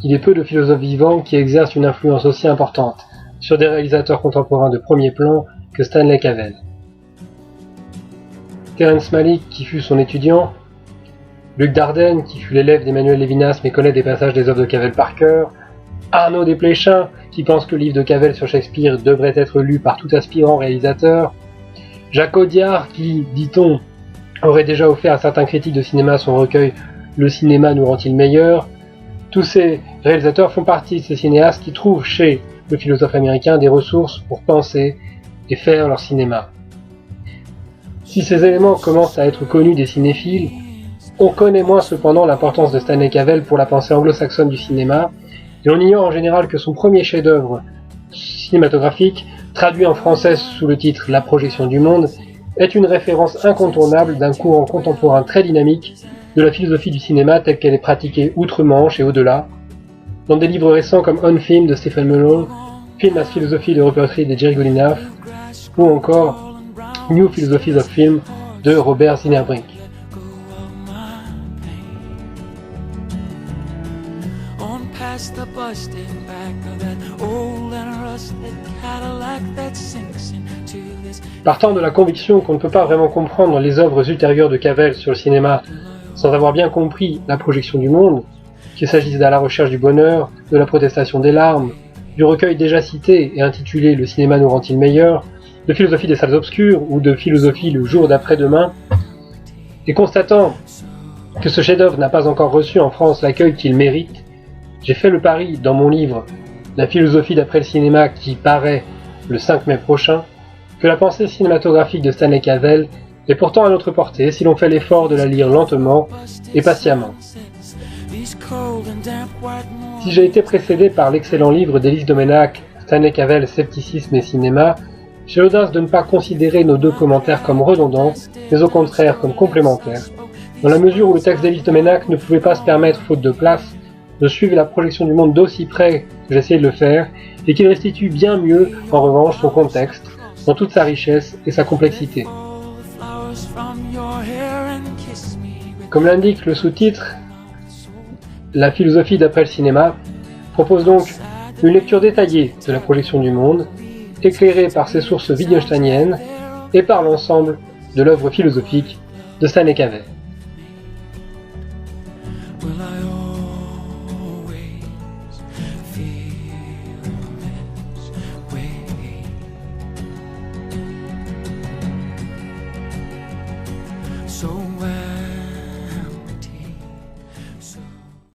il est peu de philosophes vivants qui exercent une influence aussi importante sur des réalisateurs contemporains de premier plan que Stanley Cavell. Terrence Malick, qui fut son étudiant, Luc Dardenne, qui fut l'élève d'Emmanuel Lévinas mais connaît des passages des œuvres de Cavell par cœur, Arnaud Desplechin, qui pense que le livre de Cavell sur Shakespeare devrait être lu par tout aspirant réalisateur, Jacques Audiard, qui, dit-on, aurait déjà offert à certains critiques de cinéma son recueil « Le cinéma nous rend-il meilleur ?» Tous ces réalisateurs font partie de ces cinéastes qui trouvent chez le philosophe américain des ressources pour penser et faire leur cinéma. Si ces éléments commencent à être connus des cinéphiles, on connaît moins cependant l'importance de Stanley Cavell pour la pensée anglo-saxonne du cinéma, et on ignore en général que son premier chef-d'œuvre cinématographique, traduit en français sous le titre La projection du monde, est une référence incontournable d'un courant contemporain très dynamique de la philosophie du cinéma telle qu'elle est pratiquée outre-Manche et au-delà, dans des livres récents comme On Film de Stephen Mulhall, Film as Philosophy de Rupert Reed et Jerry Golinoff, ou encore New Philosophies of Film de Robert Zinnerbrink. Partant de la conviction qu'on ne peut pas vraiment comprendre les œuvres ultérieures de Cavell sur le cinéma sans avoir bien compris La projection du monde, qu'il s'agisse d'À la recherche du bonheur, de La protestation des larmes, du recueil déjà cité et intitulé Le cinéma nous rend-il meilleur, de Philosophie des salles obscures ou de Philosophie le jour d'après-demain, et constatant que ce chef-d'œuvre n'a pas encore reçu en France l'accueil qu'il mérite, j'ai fait le pari dans mon livre La philosophie d'après le cinéma qui paraît le 5 mai prochain, que la pensée cinématographique de Stanley Cavell est pourtant à notre portée si l'on fait l'effort de la lire lentement et patiemment. Si j'ai été précédé par l'excellent livre d'Élise Doménac, Stanley Cavell, Scepticisme et cinéma, j'ai l'audace de ne pas considérer nos deux commentaires comme redondants, mais au contraire comme complémentaires, dans la mesure où le texte d'Élise Doménac ne pouvait pas se permettre, faute de place, de suivre la projection du monde d'aussi près que j'essayais de le faire, et qu'il restitue bien mieux, en revanche, son contexte, dans toute sa richesse et sa complexité. Comme l'indique le sous-titre, La philosophie d'après le cinéma propose donc une lecture détaillée de la projection du monde, éclairée par ses sources wittgensteiniennes et par l'ensemble de l'œuvre philosophique de Stanley Cavell.